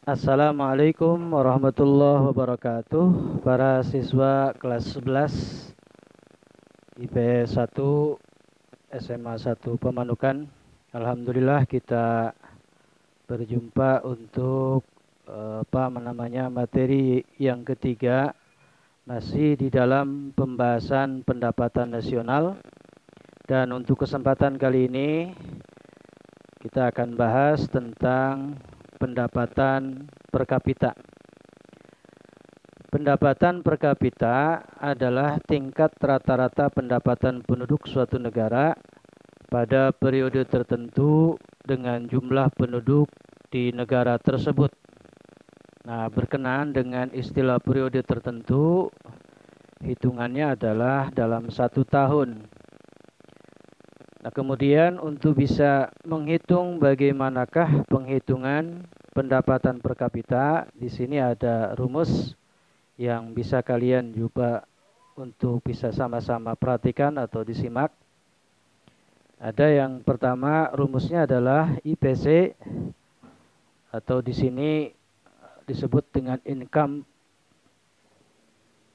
Assalamualaikum warahmatullahi wabarakatuh. Para siswa kelas 11 IPS 1 SMA 1 Pemanukan. Alhamdulillah kita berjumpa untuk materi yang ketiga, masih di dalam pembahasan pendapatan nasional. Dan untuk kesempatan kali ini kita akan bahas tentang pendapatan per kapita. Pendapatan per kapita adalah tingkat rata-rata pendapatan penduduk suatu negara pada periode tertentu dengan jumlah penduduk di negara tersebut. Nah, berkenaan dengan istilah periode tertentu, hitungannya adalah dalam 1 tahun. Nah, kemudian untuk bisa menghitung bagaimanakah penghitungan pendapatan per kapita, di sini ada rumus yang bisa kalian juga untuk bisa sama-sama perhatikan atau disimak. Ada yang pertama, rumusnya adalah IPC atau di sini disebut dengan income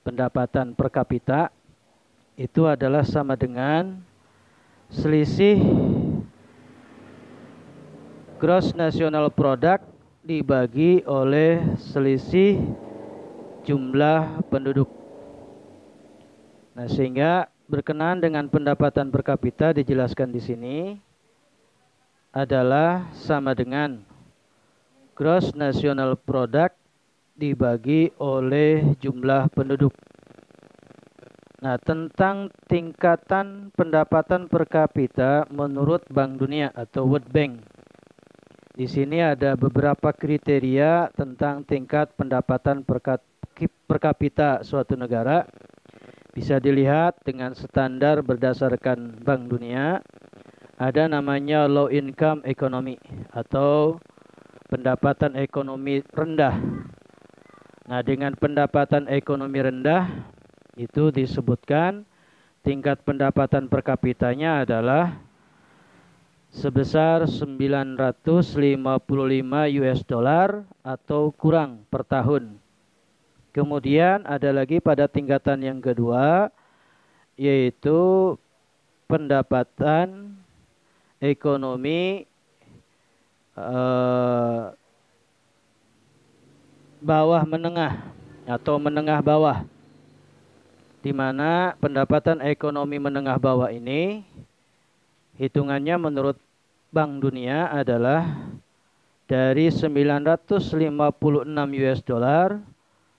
pendapatan per kapita. Itu adalah sama dengan selisih gross national product dibagi oleh selisih jumlah penduduk. Nah, sehingga berkenaan dengan pendapatan per kapita dijelaskan di sini adalah sama dengan gross national product dibagi oleh jumlah penduduk. Nah, tentang tingkatan pendapatan per kapita menurut Bank Dunia atau World Bank. Di sini ada beberapa kriteria tentang tingkat pendapatan per kapita suatu negara. Bisa dilihat dengan standar berdasarkan Bank Dunia. Ada namanya low income economy atau pendapatan ekonomi rendah. Nah, dengan pendapatan ekonomi rendah itu disebutkan tingkat pendapatan per kapitanya adalah sebesar 955 US dollar atau kurang per tahun. Kemudian ada lagi pada tingkatan yang kedua, yaitu pendapatan ekonomi bawah menengah atau menengah bawah, di mana pendapatan ekonomi menengah bawah ini hitungannya menurut Bank Dunia adalah dari 956 US dollar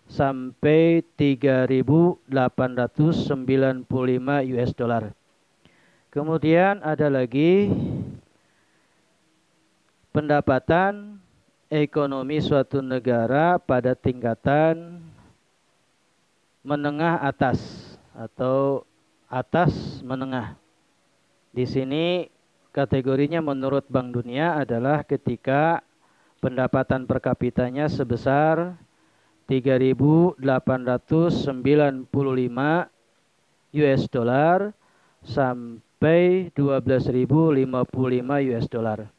sampai 3.895 US dollar. Kemudian ada lagi pendapatan ekonomi suatu negara pada tingkatan menengah atas atau atas menengah. Di sini kategorinya menurut Bank Dunia adalah ketika pendapatan per kapitanya sebesar 3.895 US dollar sampai 12.055 US dollar.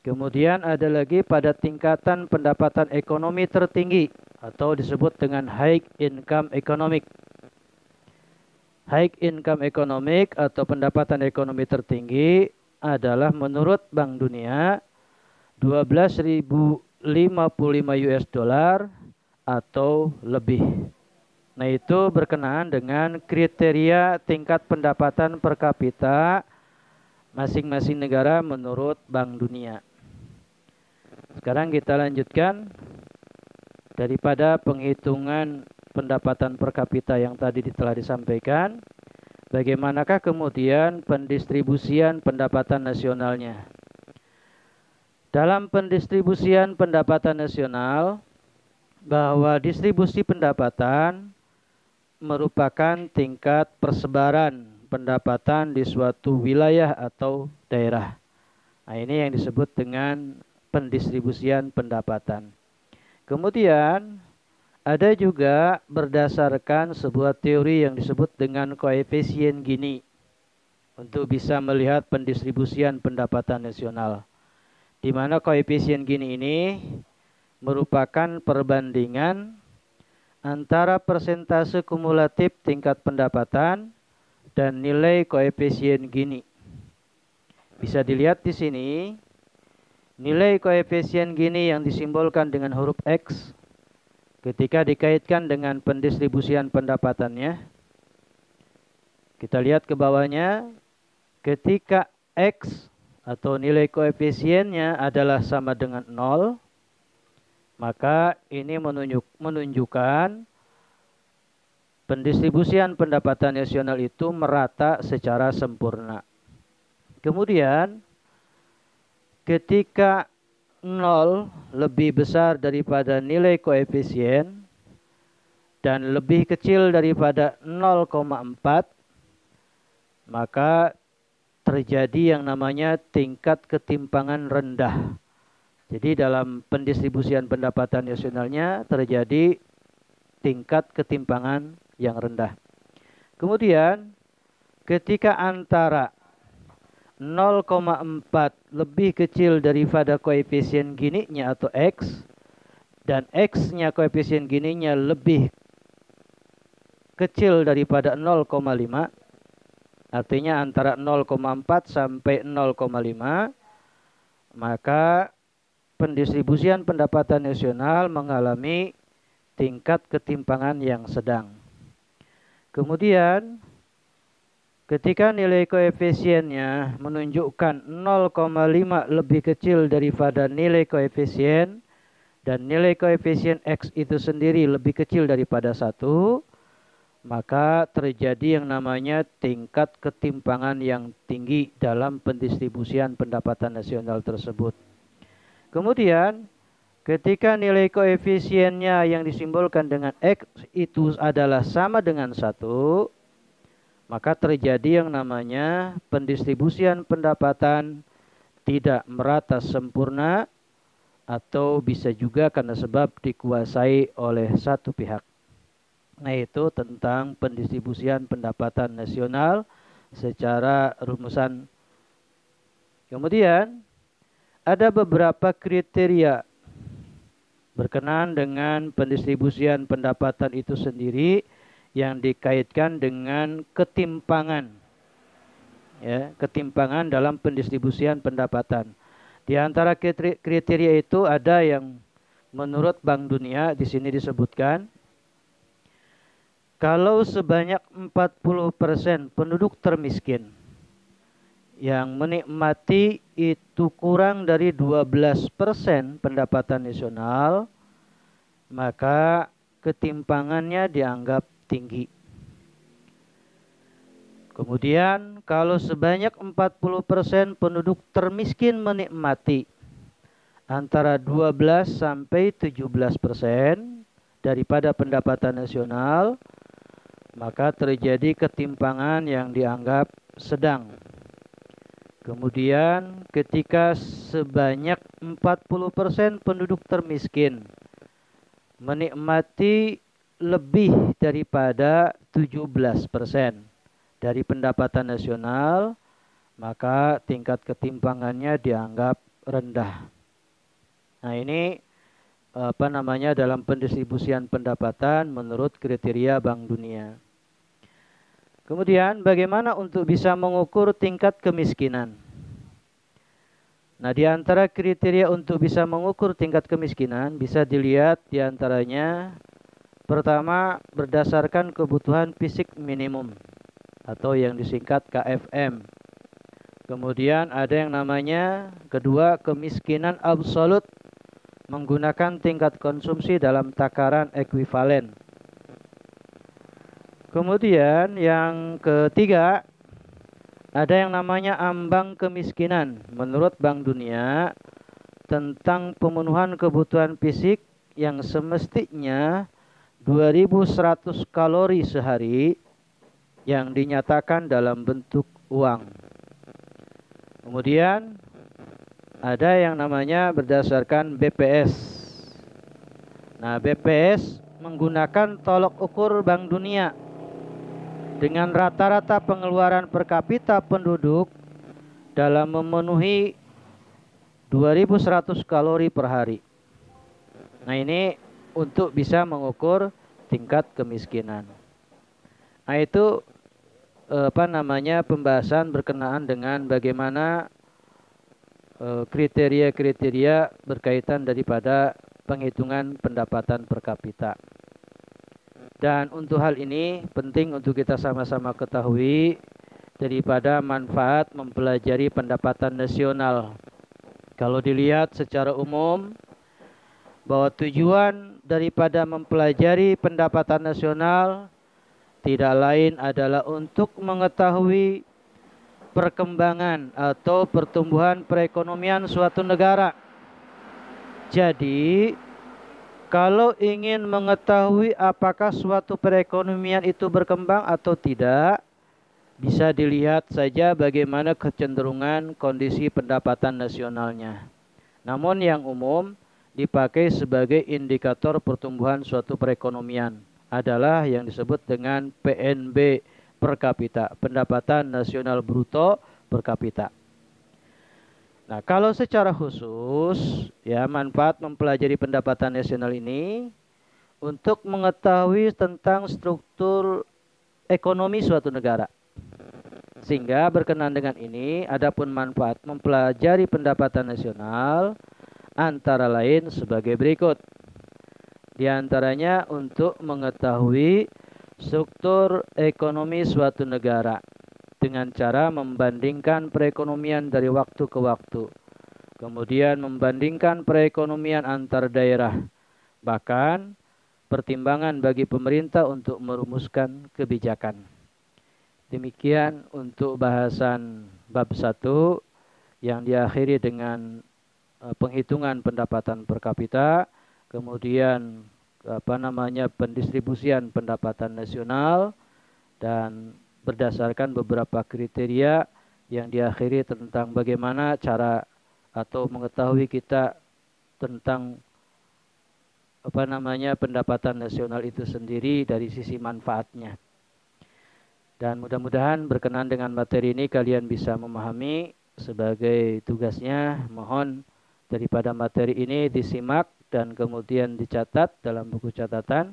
Kemudian ada lagi pada tingkatan pendapatan ekonomi tertinggi atau disebut dengan high income economic. High income economic atau pendapatan ekonomi tertinggi adalah menurut Bank Dunia 12.055 US dollar atau lebih. Nah, itu berkenaan dengan kriteria tingkat pendapatan per kapita masing-masing negara menurut Bank Dunia. Sekarang kita lanjutkan daripada penghitungan pendapatan per kapita yang tadi telah disampaikan. Bagaimanakah kemudian pendistribusian pendapatan nasionalnya? Dalam pendistribusian pendapatan nasional, bahwa distribusi pendapatan merupakan tingkat persebaran pendapatan di suatu wilayah atau daerah. Nah, ini yang disebut dengan pendistribusian pendapatan. Kemudian ada juga berdasarkan sebuah teori yang disebut dengan koefisien Gini untuk bisa melihat pendistribusian pendapatan nasional. Di mana koefisien Gini ini merupakan perbandingan antara persentase kumulatif tingkat pendapatan dan nilai koefisien Gini. Bisa dilihat di sini, nilai koefisien Gini yang disimbolkan dengan huruf X ketika dikaitkan dengan pendistribusian pendapatannya. Kita lihat ke bawahnya, ketika X atau nilai koefisiennya adalah sama dengan 0, maka ini menunjukkan pendistribusian pendapatan nasional itu merata secara sempurna. Kemudian, ketika 0 lebih besar daripada nilai koefisien dan lebih kecil daripada 0,4, maka terjadi yang namanya tingkat ketimpangan rendah. Jadi dalam pendistribusian pendapatan nasionalnya terjadi tingkat ketimpangan yang rendah. Kemudian ketika antara 0,4 lebih kecil daripada koefisien Gininya atau X, dan X-nya koefisien Gininya lebih kecil daripada 0,5, artinya antara 0,4 sampai 0,5, maka pendistribusian pendapatan nasional mengalami tingkat ketimpangan yang sedang. Kemudian, ketika nilai koefisiennya menunjukkan 0,5 lebih kecil daripada nilai koefisien, dan nilai koefisien X itu sendiri lebih kecil daripada 1, maka terjadi yang namanya tingkat ketimpangan yang tinggi dalam pendistribusian pendapatan nasional tersebut. Kemudian, ketika nilai koefisiennya yang disimbolkan dengan X itu adalah sama dengan 1, maka terjadi yang namanya pendistribusian pendapatan tidak merata sempurna, atau bisa juga karena sebab dikuasai oleh satu pihak. Nah, itu tentang pendistribusian pendapatan nasional secara rumusan. Kemudian ada beberapa kriteria berkenaan dengan pendistribusian pendapatan itu sendiri yang dikaitkan dengan ketimpangan. Ya, ketimpangan dalam pendistribusian pendapatan. Di antara kriteria itu ada yang menurut Bank Dunia di sini disebutkan, kalau sebanyak 40% penduduk termiskin yang menikmati itu kurang dari 12% pendapatan nasional, maka ketimpangannya dianggap tinggi. Kemudian kalau sebanyak 40% penduduk termiskin menikmati antara 12 sampai 17% daripada pendapatan nasional, maka terjadi ketimpangan yang dianggap sedang. Kemudian ketika sebanyak 40% penduduk termiskin menikmati lebih daripada 17% dari pendapatan nasional, maka tingkat ketimpangannya dianggap rendah. Nah, ini dalam pendistribusian pendapatan menurut kriteria Bank Dunia. Kemudian bagaimana untuk bisa mengukur tingkat kemiskinan? Nah, di antara kriteria untuk bisa mengukur tingkat kemiskinan bisa dilihat di antaranya, pertama, berdasarkan kebutuhan fisik minimum atau yang disingkat KFM. Kemudian ada yang namanya, kedua, kemiskinan absolut menggunakan tingkat konsumsi dalam takaran ekuivalen. Kemudian yang ketiga, ada yang namanya ambang kemiskinan menurut Bank Dunia tentang pemenuhan kebutuhan fisik yang semestinya 2100 kalori sehari yang dinyatakan dalam bentuk uang. Kemudian ada yang namanya berdasarkan BPS. Nah, BPS menggunakan tolok ukur Bank Dunia dengan rata-rata pengeluaran per kapita penduduk dalam memenuhi 2100 kalori per hari. Nah, ini untuk bisa mengukur tingkat kemiskinan. Nah, itu pembahasan berkenaan dengan bagaimana kriteria-kriteria berkaitan daripada penghitungan pendapatan per kapita. Dan untuk hal ini penting untuk kita sama-sama ketahui daripada manfaat mempelajari pendapatan nasional. Kalau dilihat secara umum bahwa tujuan daripada mempelajari pendapatan nasional tidak lain adalah untuk mengetahui perkembangan atau pertumbuhan perekonomian suatu negara. Jadi, kalau ingin mengetahui apakah suatu perekonomian itu berkembang atau tidak, bisa dilihat saja bagaimana kecenderungan kondisi pendapatan nasionalnya. Namun yang umum dipakai sebagai indikator pertumbuhan suatu perekonomian adalah yang disebut dengan PNB per kapita, pendapatan nasional bruto per kapita. Nah, kalau secara khusus ya manfaat mempelajari pendapatan nasional ini untuk mengetahui tentang struktur ekonomi suatu negara. Sehingga berkenaan dengan ini, adapun manfaat mempelajari pendapatan nasional antara lain sebagai berikut. Di antaranya untuk mengetahui struktur ekonomi suatu negara dengan cara membandingkan perekonomian dari waktu ke waktu. Kemudian membandingkan perekonomian antar daerah. Bahkan pertimbangan bagi pemerintah untuk merumuskan kebijakan. Demikian untuk bahasan bab 1 yang diakhiri dengan penghitungan pendapatan per kapita, kemudian pendistribusian pendapatan nasional, dan berdasarkan beberapa kriteria yang diakhiri tentang bagaimana cara atau mengetahui kita tentang pendapatan nasional itu sendiri dari sisi manfaatnya. Dan mudah-mudahan berkenan dengan materi ini kalian bisa memahami. Sebagai tugasnya mohon daripada materi ini disimak dan kemudian dicatat dalam buku catatan.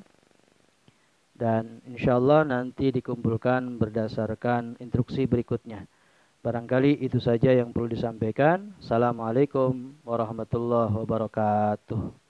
Dan insya Allah nanti dikumpulkan berdasarkan instruksi berikutnya. Barangkali itu saja yang perlu disampaikan. Assalamualaikum warahmatullahi wabarakatuh.